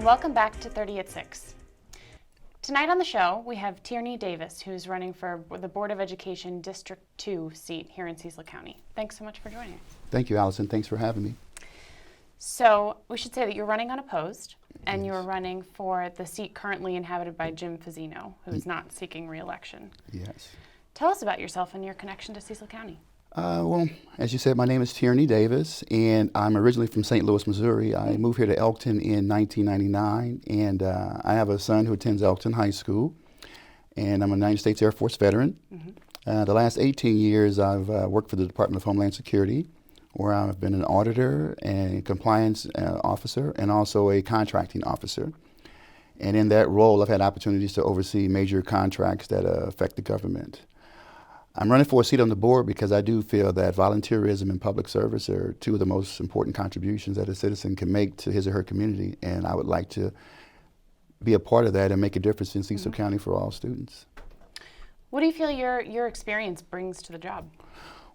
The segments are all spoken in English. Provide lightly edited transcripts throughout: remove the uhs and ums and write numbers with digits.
and welcome back to 30 at 6. Tonight on the show, we have Tierney Davis, who's running for the Board of Education District 2 seat here in Cecil County. Thanks so much for joining us. Thank you, Alison. Thanks for having me. So we should say that you're running unopposed, and Yes. you're running for the seat currently inhabited by Jim Fazzino, who is not seeking re-election. Yes. Tell us about yourself and your connection to Cecil County. Well, as you said, my name is Tierney Davis, and I'm originally from St. Louis, Missouri. I moved here to Elkton in 1999, and I have a son who attends Elkton High School, and I'm a United States Air Force veteran. The last 18 years, I've worked for the Department of Homeland Security, where I've been an auditor and compliance officer, and also a contracting officer. And in that role, I've had opportunities to oversee major contracts that affect the government. I'm running for a seat on the board because I do feel that volunteerism and public service are two of the most important contributions that a citizen can make to his or her community, and I would like to be a part of that and make a difference in Cecil County for all students. What do you feel your experience brings to the job?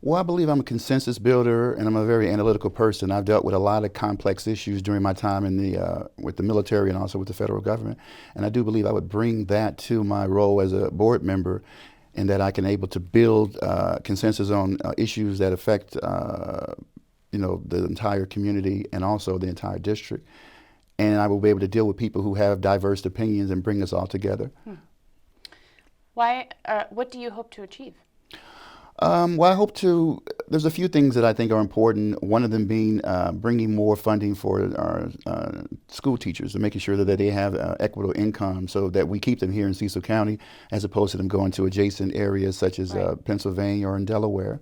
Well, I believe I'm a consensus builder, and I'm a very analytical person. I've dealt with a lot of complex issues during my time in with the military and also with the federal government, and I do believe I would bring that to my role as a board member, and that I can able to build consensus on issues that affect the entire community and also the entire district. And I will be able to deal with people who have diverse opinions and bring us all together. Why? What do you hope to achieve? Well, I hope to, there's a few things that I think are important, one of them being bringing more funding for our school teachers and making sure that they have equitable income so that we keep them here in Cecil County as opposed to them going to adjacent areas such as Pennsylvania or in Delaware.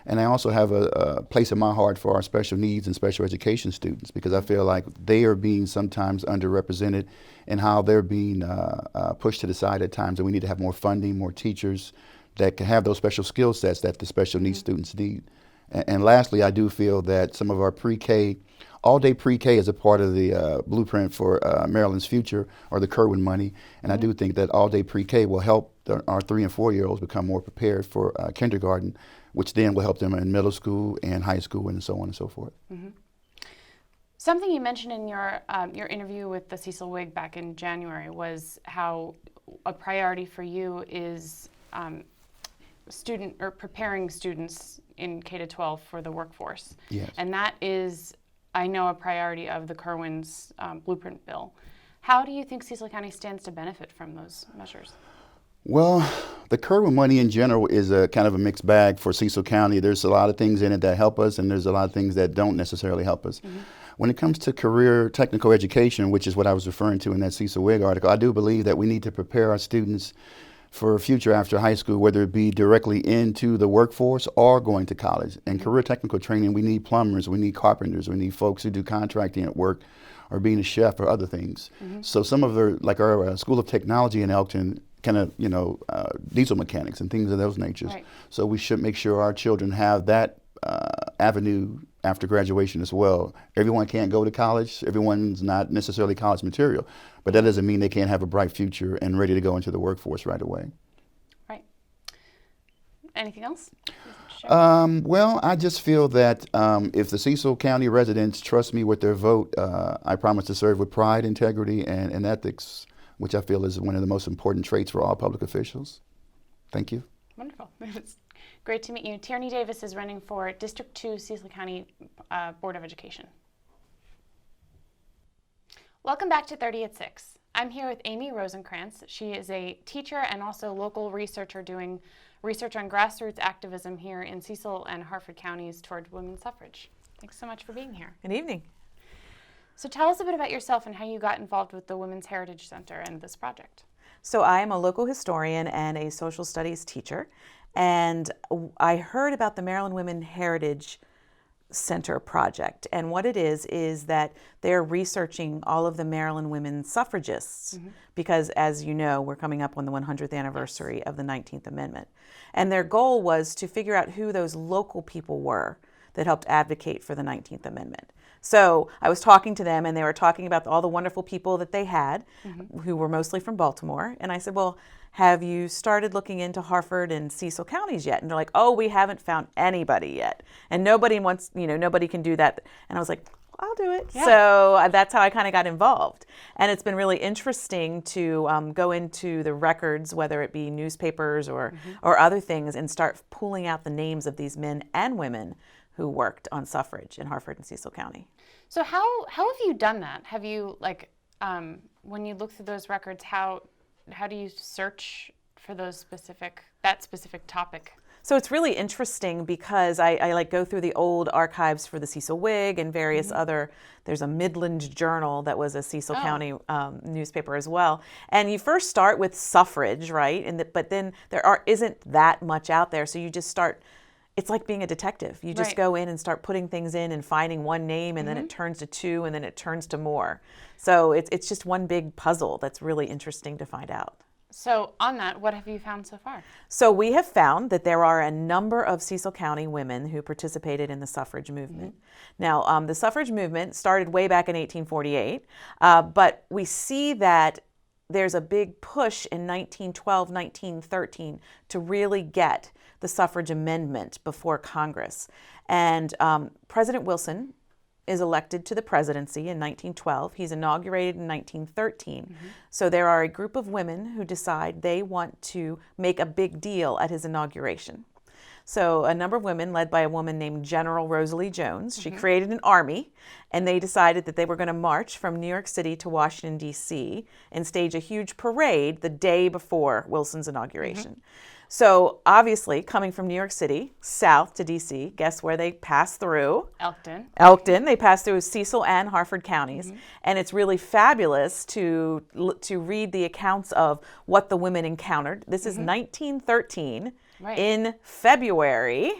And I also have a place in my heart for our special needs and special education students because I feel like they are being sometimes underrepresented in how they're being pushed to the side at times, and we need to have more funding, more teachers that can have those special skill sets that the special needs students need. And lastly, I do feel that some of our pre-K, all-day pre-K is a part of the blueprint for Maryland's future, or the Kerwin money, and I do think that all-day pre-K will help our 3- and 4-year-olds become more prepared for kindergarten, which then will help them in middle school and high school and so on and so forth. Something you mentioned in your interview with the Cecil Whig back in January was how a priority for you is preparing students in K-12 for the workforce. Yes. And that is, I know, a priority of the Kerwin's blueprint bill. How do you think Cecil County stands to benefit from those measures? Well, the Kerwin money in general is a kind of a mixed bag for Cecil County. There's a lot of things in it that help us, and there's a lot of things that don't necessarily help us. When it comes to career technical education, which is what I was referring to in that Cecil Whig article, I do believe that we need to prepare our students for a future after high school, whether it be directly into the workforce or going to college. And career technical training, we need plumbers, we need carpenters, we need folks who do contracting at work or being a chef or other things. So some of our School of Technology in Elkton, kind of, diesel mechanics and things of those natures. So we should make sure our children have that avenue after graduation as well. Everyone can't go to college. Everyone's not necessarily college material, but that doesn't mean they can't have a bright future and ready to go into the workforce right away. Right. Anything else? Well, I just feel that if the Cecil County residents trust me with their vote, I promise to serve with pride, integrity, and ethics, which I feel is one of the most important traits for all public officials. Thank you. Wonderful. It's great to meet you. Tierney Davis is running for District 2 Cecil County Board of Education. Welcome back to 30 at 6. I'm here with Amy Rosenkrans. She is a teacher and also local researcher doing research on grassroots activism here in Cecil and Harford counties toward women's suffrage. Thanks so much for being here. Good evening. So tell us a bit about yourself and how you got involved with the Women's Heritage Center and this project. So I am a local historian and a social studies teacher, and I heard about the Maryland Women Heritage Center project, and what it is that they're researching all of the Maryland women suffragists, because as you know, we're coming up on the 100th anniversary of the 19th Amendment. And their goal was to figure out who those local people were that helped advocate for the 19th Amendment. So I was talking to them, and they were talking about all the wonderful people that they had, who were mostly from Baltimore. And I said, well, have you started looking into Harford and Cecil counties yet? And they're like, oh, we haven't found anybody yet. And nobody wants, nobody can do that. And I was like, I'll do it. Yeah. So that's how I kind of got involved. And it's been really interesting to go into the records, whether it be newspapers or other things, and start pulling out the names of these men and women who worked on suffrage in Harford and Cecil County. So how have you done that? Have you, like, when you look through those records, how do you search for that specific topic? So it's really interesting because I like go through the old archives for the Cecil Whig and various other, there's a Midland Journal that was a Cecil County newspaper as well. And you first start with suffrage, right? But then isn't that much out there. So you just start, it's like being a detective. You just go in and start putting things in and finding one name, and then it turns to two, and then it turns to more. So it's just one big puzzle that's really interesting to find out. So on that, what have you found so far? So we have found that there are a number of Cecil County women who participated in the suffrage movement. Now, the suffrage movement started way back in 1848, but we see that there's a big push in 1912, 1913 to really get the suffrage amendment before Congress. And President Wilson is elected to the presidency in 1912. He's inaugurated in 1913. So there are a group of women who decide they want to make a big deal at his inauguration. So a number of women, led by a woman named General Rosalie Jones, she created an army, and they decided that they were going to march from New York City to Washington, D.C. and stage a huge parade the day before Wilson's inauguration. So obviously, coming from New York City, south to D.C., guess where they pass through? Elkton. They pass through Cecil and Harford counties. And it's really fabulous to read the accounts of what the women encountered. This is 1913 in February.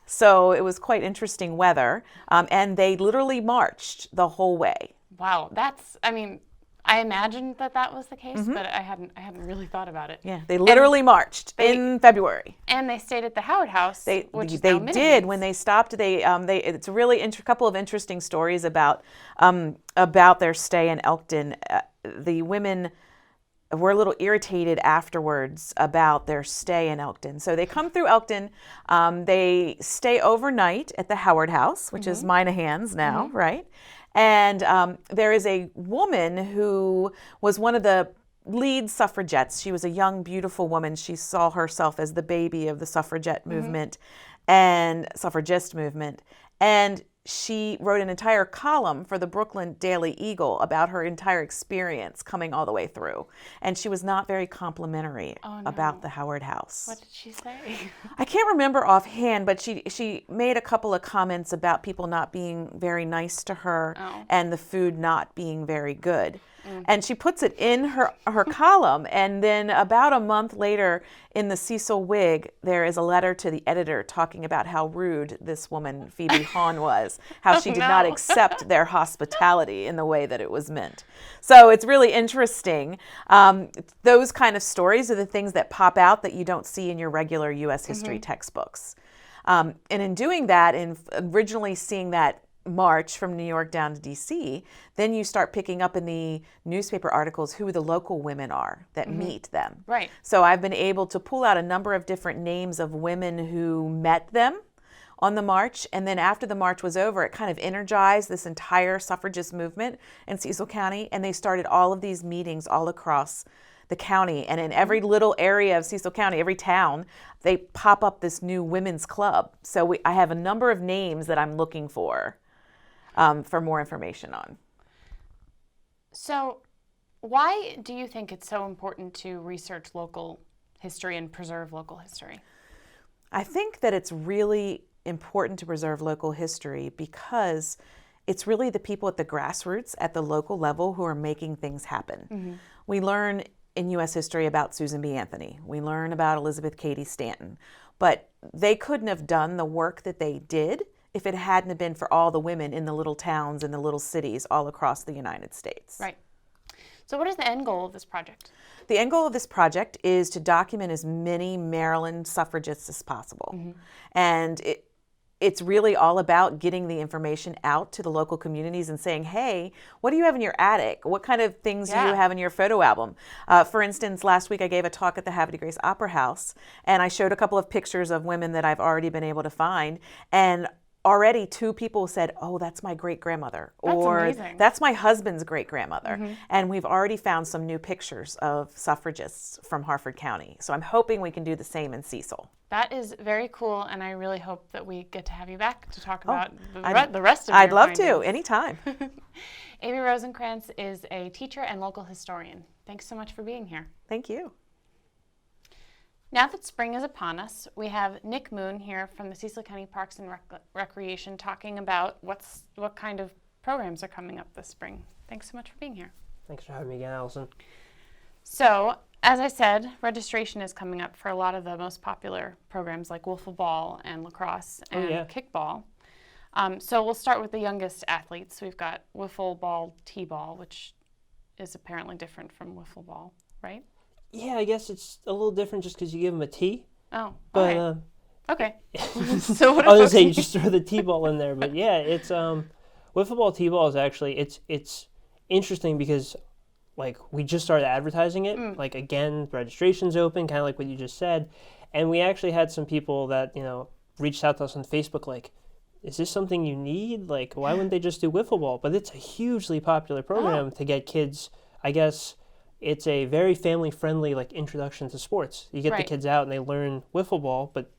So it was quite interesting weather. And they literally marched the whole way. Wow. I imagined that was the case, but I hadn't really thought about it. Yeah, they literally marched in February. And they stayed at the Howard House, which is they now did. Minnigan's. When they stopped, it's a really couple of interesting stories about their stay in Elkton. The women were a little irritated afterwards about their stay in Elkton. So they come through Elkton. They stay overnight at the Howard House, which is Minahan's now, right? And there is a woman who was one of the lead suffragettes. She was a young, beautiful woman. She saw herself as the baby of the suffragette movement and suffragist movement. And she wrote an entire column for the Brooklyn Daily Eagle about her entire experience coming all the way through. And she was not very complimentary about the Howard House. What did she say? I can't remember offhand, but she made a couple of comments about people not being very nice to her and the food not being very good. And she puts it in her column, and then about a month later in the Cecil Whig, there is a letter to the editor talking about how rude this woman, Phoebe Hahn, was, how she did not accept their hospitality in the way that it was meant. So it's really interesting. Those kind of stories are the things that pop out that you don't see in your regular U.S. history textbooks. And in doing that, and originally seeing that march from New York down to D.C., then you start picking up in the newspaper articles who the local women are that meet them. Right. So I've been able to pull out a number of different names of women who met them on the march, and then after the march was over, it kind of energized this entire suffragist movement in Cecil County, and they started all of these meetings all across the county, and in every little area of Cecil County, every town, they pop up this new women's club. So I have a number of names that I'm looking for more information on. So why do you think it's so important to research local history and preserve local history? I think that it's really important to preserve local history because it's really the people at the grassroots, at the local level, who are making things happen. We learn in U.S. history about Susan B. Anthony. We learn about Elizabeth Cady Stanton. But they couldn't have done the work that they did if it hadn't been for all the women in the little towns and the little cities all across the United States. Right. So what is the end goal of this project? The end goal of this project is to document as many Maryland suffragists as possible. And it's really all about getting the information out to the local communities and saying, hey, what do you have in your attic? What kind of things do you have in your photo album? For instance, last week I gave a talk at the Havre de Grace Opera House, and I showed a couple of pictures of women that I've already been able to find. And already 2 people said, "Oh, that's my great-grandmother," That's or amazing. "That's my husband's great-grandmother." And we've already found some new pictures of suffragists from Harford County. So I'm hoping we can do the same in Cecil. That is very cool, and I really hope that we get to have you back to talk about I'd- the rest of I'd your love findings. to, anytime. Amy Rosenkrans is a teacher and local historian. Thanks so much for being here. Thank you. Now that spring is upon us, we have Nick Moon here from the Cecil County Parks and Recreation talking about what kind of programs are coming up this spring. Thanks so much for being here. Thanks for having me again, Alison. So, as I said, registration is coming up for a lot of the most popular programs like wiffle ball and lacrosse and kickball. So we'll start with the youngest athletes. We've got wiffle ball, t-ball, which is apparently different from wiffle ball, right? Yeah, I guess it's a little different just because you give them a tee. Oh, But okay. So what I was gonna say you need? just throw the t-ball in there, but yeah, it's wiffle ball t-ball is actually it's interesting because like we just started advertising it. Like again, registration's open, kind of like what you just said, and we actually had some people that reached out to us on Facebook like, is this something you need? Like, why wouldn't they just do wiffle ball? But it's a hugely popular program to get kids. I guess it's a very family-friendly like introduction to sports. You get the kids out and they learn wiffle ball, but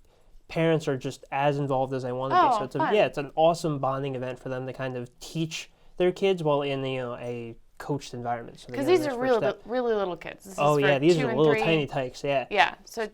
parents are just as involved as they want to be. So it's it's an awesome bonding event for them to kind of teach their kids while in a coached environment. Because these are really little kids. This is for these 2 are and little 3. tiny tykes. Yeah. Yeah. So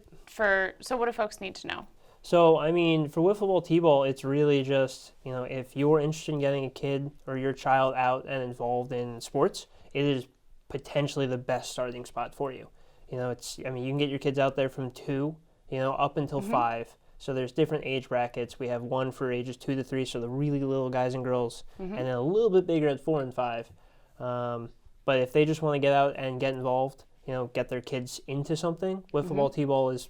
what do folks need to know? So, I mean, for wiffle ball, t-ball, it's really just, if you're interested in getting a kid or your child out and involved in sports, it is potentially the best starting spot for you. You can get your kids out there from 2, up until 5. So there's different age brackets. We have one for ages 2 to 3, so the really little guys and girls, and then a little bit bigger at 4 and 5. But if they just want to get out and get involved, get their kids into something, wiffle ball, t-ball is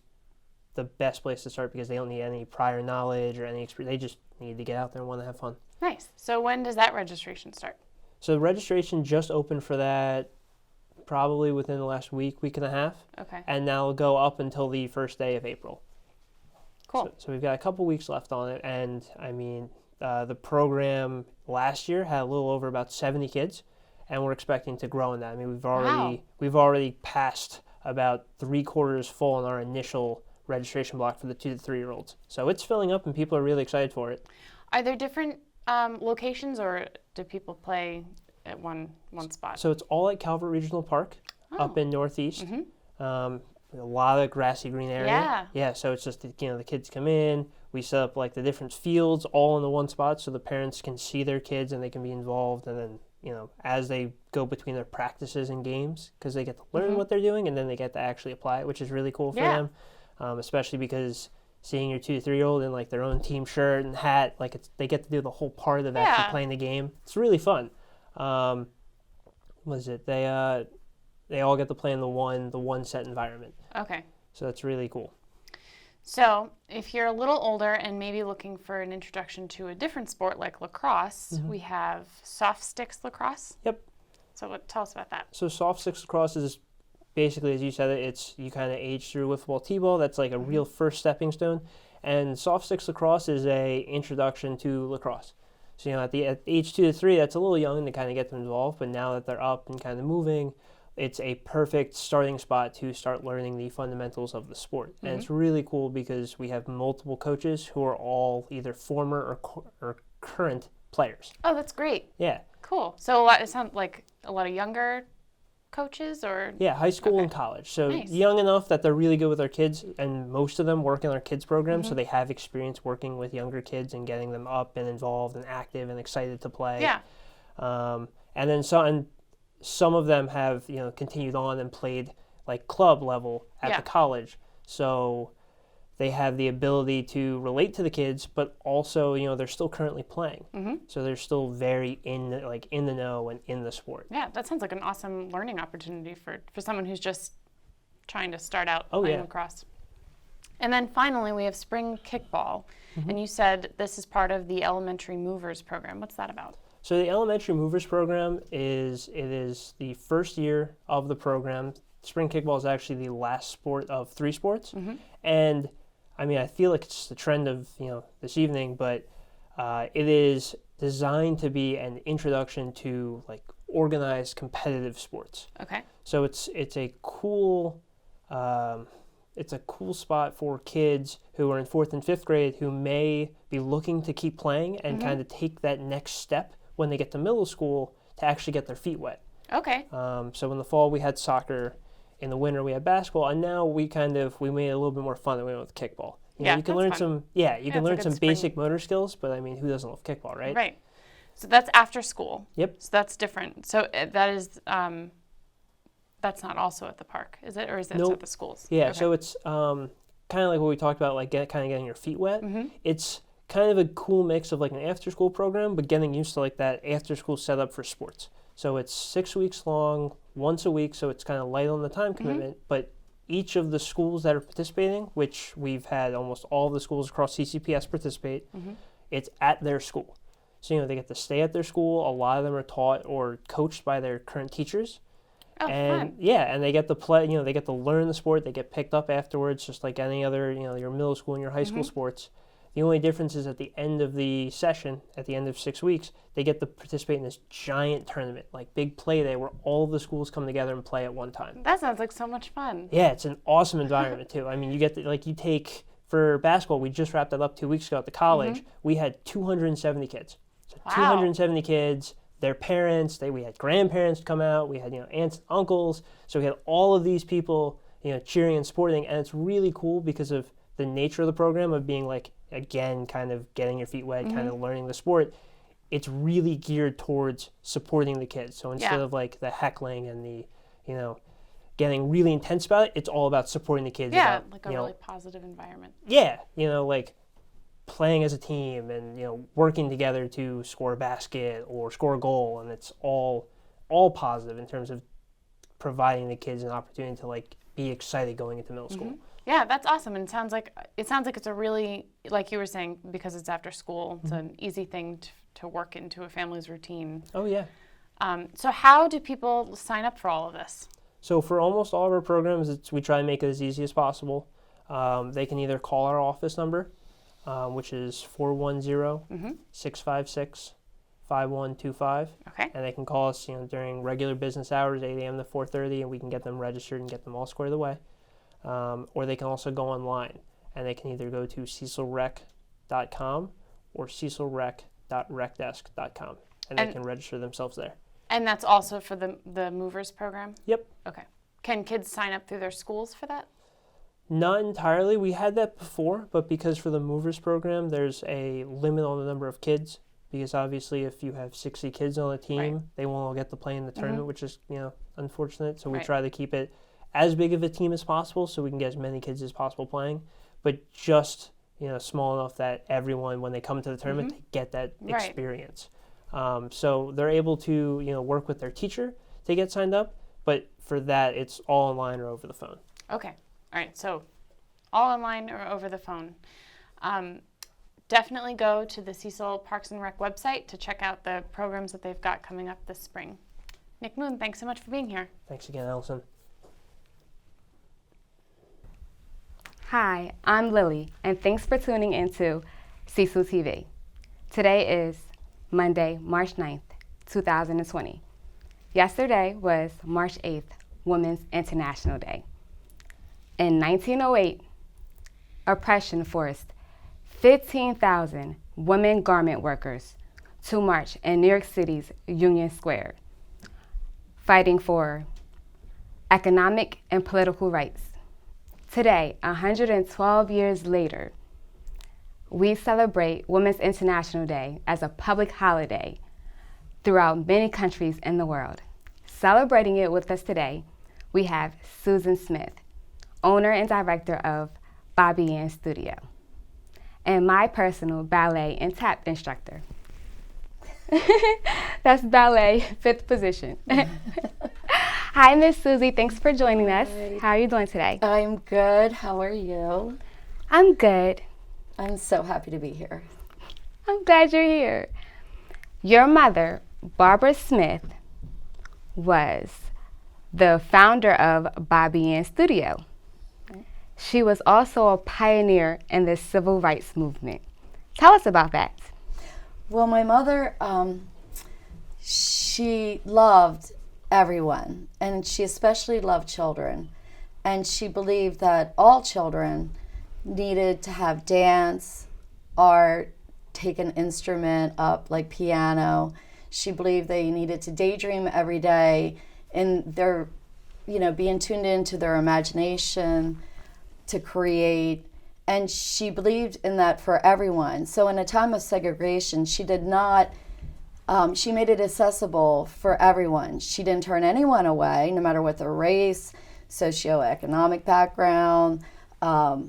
the best place to start because they don't need any prior knowledge or any experience. They just need to get out there and want to have fun. Nice. So when does that registration start? So registration just opened for that probably within the last week and a half. Okay. And now it'll go up until the first day of April. Cool. So we've got a couple weeks left on it. And I mean, the program last year had a little over about 70 kids, and we're expecting to grow in that. I mean, we've already passed about 3/4 full on our initial registration block for the 2 to 3-year-olds. So it's filling up and people are really excited for it. Are there different locations, or do people play at one spot? So it's all at Calvert Regional Park up in Northeast. A lot of grassy green area. Yeah, so it's just, the kids come in, we set up like the different fields all in the one spot so the parents can see their kids and they can be involved, and then as they go between their practices and games, because they get to learn what they're doing and then they get to actually apply it, which is really cool for them. Especially because seeing your 2 to 3-year-old in like their own team shirt and hat, like they get to do the whole part of actually playing the game. It's really fun. They all get to play in the one set environment. Okay. So that's really cool. So if you're a little older and maybe looking for an introduction to a different sport like lacrosse, we have soft sticks lacrosse. Yep. So tell us about that. So soft sticks lacrosse is basically, as you said, you kind of age through wiffle ball, t-ball. That's like a real first stepping stone. And soft sticks lacrosse is a introduction to lacrosse. So, at age 2 to 3, that's a little young to kind of get them involved. But now that they're up and kind of moving, it's a perfect starting spot to start learning the fundamentals of the sport. And it's really cool because we have multiple coaches who are all either former or current players. Oh, that's great. Yeah. Cool. So it sounds like a lot of younger coaches, or? Yeah, high school and college. So nice. Young enough that they're really good with their kids, and most of them work in our kids program, so they have experience working with younger kids and getting them up and involved and active and excited to play. Yeah. And then some of them have continued on and played like club level at the college. So they have the ability to relate to the kids, but also they're still currently playing. So they're still very in the know and in the sport. Yeah, that sounds like an awesome learning opportunity for someone who's just trying to start out playing lacrosse. And then finally, we have spring kickball. And you said this is part of the Elementary Movers program. What's that about? So the Elementary Movers program is the first year of the program. Spring kickball is actually the last sport of 3 sports. And I mean, I feel like it's the trend of this evening, but It is designed to be an introduction to like organized competitive sports. Okay. So it's a cool spot for kids who are in 4th and 5th grade who may be looking to keep playing and kind of take that next step when they get to middle school to actually get their feet wet. Okay. So in the fall we had soccer, in the winter we had basketball, and now we made it a little bit more fun than we went with kickball. You know, you can learn some basic motor skills, but I mean, who doesn't love kickball, right? Right. So that's after school. Yep. So that's different. So that is that's not also at the park, is it, or is that at the schools? Yeah. Okay. So it's kind of like what we talked about, like getting your feet wet. It's kind of a cool mix of like an after-school program, but getting used to like that after-school setup for sports. So it's 6 weeks long, once a week, so it's kind of light on the time commitment, but each of the schools that are participating, which we've had almost all of the schools across CCPS participate, it's at their school. So, you know, they get to stay at their school. A lot of them are taught or coached by their current teachers. Oh, and fun. yeah, and they get to play, you know, they get to learn the sport. They get picked up afterwards, just like any other, you know, your middle school and your high school sports. The only difference is at the end of the session, at the end of 6 weeks, they get to participate in this giant tournament, like big play day, where all of the schools come together and play at one time. That sounds like so much fun. Yeah, it's an awesome environment too. I mean, you get to, like, you take, for basketball, we just wrapped that up 2 weeks ago at the college. We had 270 kids. So Wow. 270 kids, their parents, we had grandparents come out, we had, you know, aunts and uncles. So we had all of these people, you know, cheering and supporting, and it's really cool because of the nature of the program of being like, again, kind of getting your feet wet, kind of learning the sport. It's really geared towards supporting the kids. So instead of like the heckling and the, you know, getting really intense about it, it's all about supporting the kids. Yeah, about, like a really positive environment. Yeah, you know, like playing as a team and, you know, working together to score a basket or score a goal, and it's all positive in terms of providing the kids an opportunity to like be excited going into middle school. Yeah, that's awesome. And it sounds like it's a really, like you were saying, because it's after school, it's an easy thing to work into a family's routine. Oh yeah. So how do people sign up for all of this? So for almost all of our programs, we try and make it as easy as possible. They can either call our office number, which is 410-656-5125. Okay. And they can call us, you know, during regular business hours, 8 a.m. to 4:30, and we can get them registered and get them all squared away. Or they can also go online, and they can either go to cecilrec.com or cecilrec.recdesk.com, and they can register themselves there. And that's also for the Movers program? Yep. Okay. Can kids sign up through their schools for that? Not entirely. We had that before, but because for the Movers program, there's a limit on the number of kids, because obviously if you have 60 kids on a team, they won't all get to play in the tournament, which is, you know, unfortunate. So we try to keep it as big of a team as possible so we can get as many kids as possible playing, but just, you know, small enough that everyone, when they come to the tournament, they get that experience. So they're able to, you know, work with their teacher to get signed up, but for that, it's all online or over the phone. Okay. All right. So all online or over the phone. Definitely go to the Cecil Parks and Rec website to check out the programs that they've got coming up this spring. Nick Moon, thanks so much for being here. Thanks again, Alison. Hi, I'm Lily, and thanks for tuning into Cecil TV. Today is Monday, March 9th, 2020. Yesterday was March 8th, Women's International Day. In 1908, oppression forced 15,000 women garment workers to march in New York City's Union Square, fighting for economic and political rights. Today, 112 years later, we celebrate Women's International Day as a public holiday throughout many countries in the world. Celebrating it with us today, we have Susan Smith, owner and director of Bobbie Studio, and my personal ballet and tap instructor. That's ballet, 5th position. Hi, Miss Susie. Thanks for joining us. Hi. How are you doing today? I'm good. How are you? I'm good. I'm so happy to be here. I'm glad you're here. Your mother, Barbara Smith, was the founder of Bobbie Studio. She was also a pioneer in the civil rights movement. Tell us about that. Well, my mother, she loved everyone, and she especially loved children. And she believed that all children needed to have dance, art, take an instrument up like piano. She believed they needed to daydream every day and being tuned into their imagination to create. And she believed in that for everyone. So in a time of segregation, she did not, she made it accessible for everyone. She didn't turn anyone away, no matter what their race, socioeconomic background, what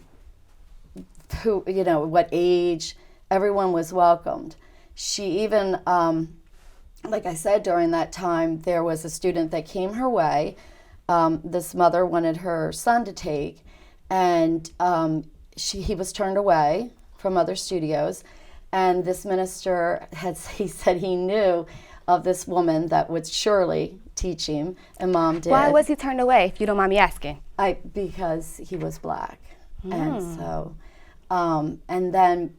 age. Everyone was welcomed. She even, like I said, during that time, there was a student that came her way. This mother wanted her son to take, and he was turned away from other studios. And this minister he said he knew of this woman that would surely teach him, and Mom did. Why was he turned away, if you don't mind me asking? Because he was black. And so, and then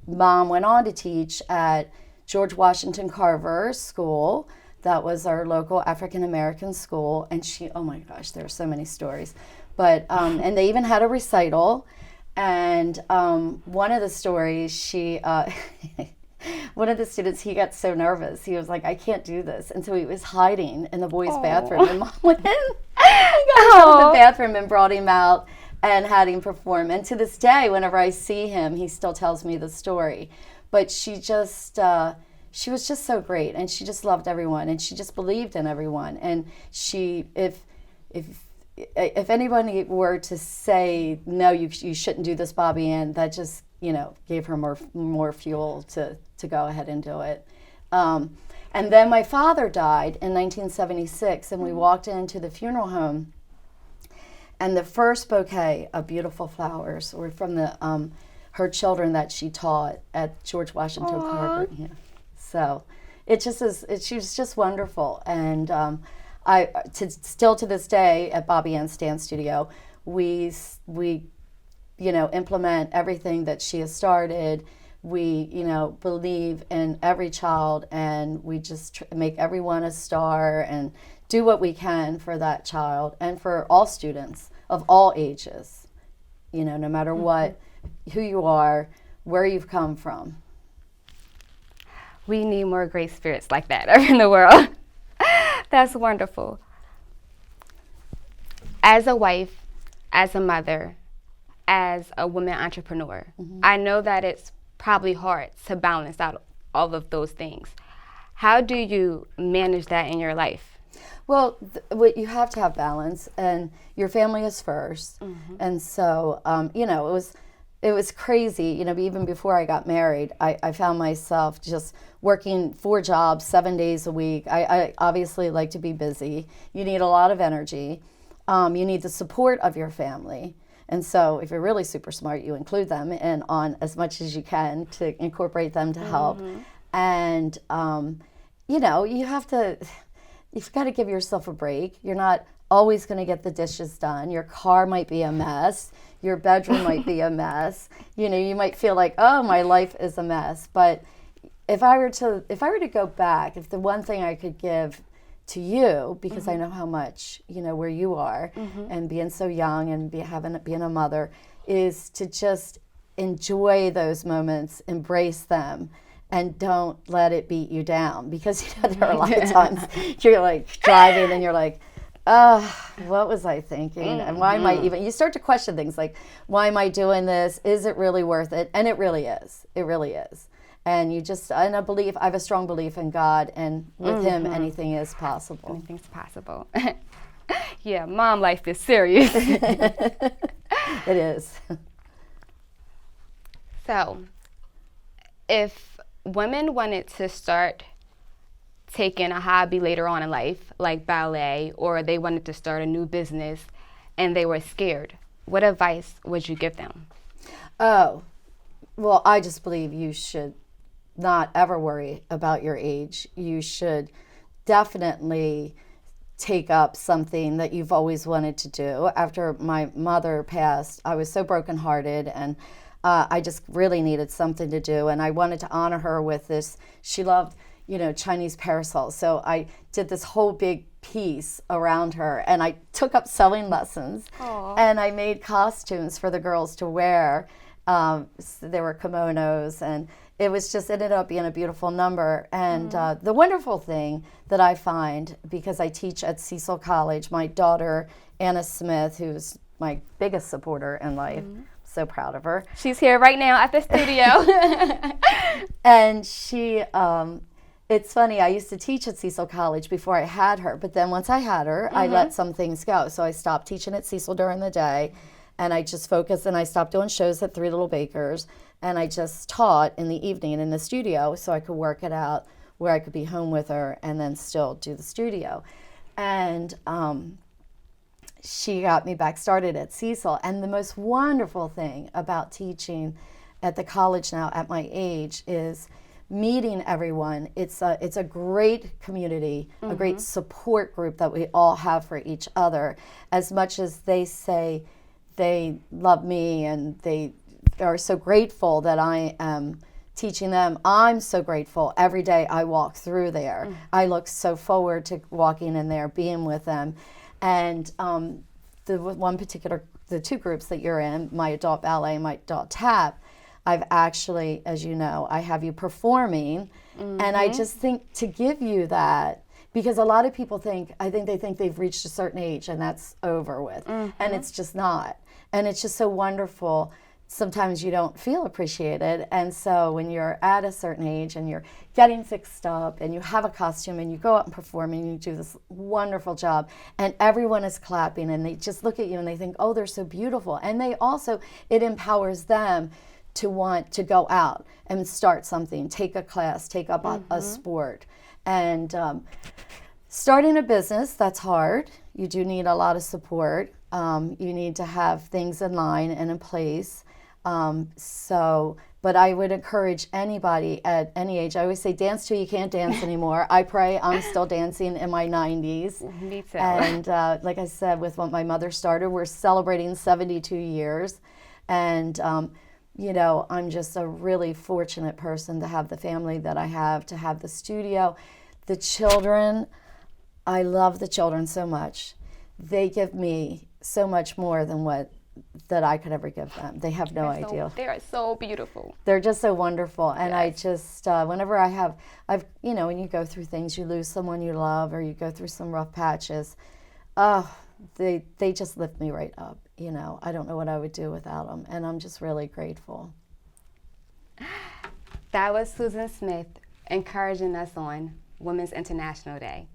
Mom went on to teach at George Washington Carver School. That was our local African American school. And she, oh my gosh, there are so many stories. But, and they even had a recital. And one of the stories, one of the students, he got so nervous. He was like, I can't do this. And so he was hiding in the boys' bathroom. And Mom went in, got him in the bathroom and brought him out and had him perform. And to this day, whenever I see him, he still tells me the story. But she was just so great. And she just loved everyone. And she just believed in everyone. And if anybody were to say, no, you shouldn't do this, Bobbie Ann, that just, gave her more fuel to go ahead and do it. And then my father died in 1976, and we walked into the funeral home, and the first bouquet of beautiful flowers were from her children that she taught at George Washington Carver. Yeah. So she was just wonderful. And still to this day at Bobbie Ann's Dance Studio, we implement everything that she has started. We, believe in every child, and we just make everyone a star and do what we can for that child and for all students of all ages, no matter who you are, where you've come from. We need more great spirits like that in the world. That's wonderful. As a wife, as a mother, as a woman entrepreneur, I know that it's probably hard to balance out all of those things. How do you manage that in your life? Well, you have to have balance, and your family is first. And so, it was crazy, even before I got married, I found myself just working 4 jobs, 7 days a week. I obviously like to be busy. You need a lot of energy. You need the support of your family. And so if you're really super smart, you include them in on as much as you can to incorporate them to help. And, you've got to give yourself a break. You're not always going to get the dishes done. Your car might be a mess. Your bedroom might be a mess. You might feel like, oh, my life is a mess. But if I were to go back, if the one thing I could give to you, because I know how much, where you are, and being so young and being a mother, is to just enjoy those moments, embrace them, and don't let it beat you down. Because there are a lot of times you're like driving and you're like, what was I thinking? And why am I you start to question things like, why am I doing this? Is it really worth it? And it really is. It really is. And I have a strong belief in God, and with Him, anything is possible. Anything's possible. Yeah, mom life is serious. It is. So, if women wanted to start taking a hobby later on in life, like ballet, or they wanted to start a new business and they were scared, what advice would you give them? Oh, well, I just believe you should not ever worry about your age. You should definitely take up something that you've always wanted to do. After my mother passed, I was so brokenhearted, and I just really needed something to do, and I wanted to honor her with this. She loved, Chinese parasols, so I did this whole big piece around her, and I took up sewing lessons. Aww. And I made costumes for the girls to wear. So there were kimonos, and it ended up being a beautiful number. And the wonderful thing that I find, because I teach at Cecil College, my daughter, Anna Smith, who's my biggest supporter in life, so proud of her. She's here right now at the studio. And she, it's funny, I used to teach at Cecil College before I had her, but then once I had her, I let some things go. So I stopped teaching at Cecil during the day, and I just focused, and I stopped doing shows at Three Little Bakers, and I just taught in the evening in the studio so I could work it out where I could be home with her and then still do the studio. And she got me back started at Cecil. And the most wonderful thing about teaching at the college now at my age is meeting everyone. It's a great community, a great support group that we all have for each other. As much as they say they love me and they are so grateful that I am teaching them, I'm so grateful every day I walk through there. I look so forward to walking in there, being with them. And the two groups that you're in, my adult ballet, my adult tap, I've actually, as you know, I have you performing, and I just think to give you that, because a lot of people think they've reached a certain age and that's over with, and it's just not. And it's just so wonderful. Sometimes you don't feel appreciated, and so when you're at a certain age and you're getting fixed up and you have a costume and you go out and perform and you do this wonderful job and everyone is clapping and they just look at you and they think, oh, they're so beautiful. And it empowers them to want to go out and start something, take a class, take up a sport. And starting a business, that's hard. You do need a lot of support. You need to have things in line and in place. But I would encourage anybody at any age. I always say dance till you can't dance anymore. I pray I'm still dancing in my 90s. Me too. And like I said, with what my mother started, we're celebrating 72 years. And I'm just a really fortunate person to have the family that I have, to have the studio. The children, I love the children so much. They give me so much more than that I could ever give them. They have no idea. They are so beautiful. They're just so wonderful. And Yes. I just, whenever when you go through things, you lose someone you love or you go through some rough patches, they just lift me right up. I don't know what I would do without them. And I'm just really grateful. That was Susan Smith encouraging us on Women's International Day.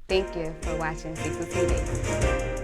Thank you for watching Cecil TV.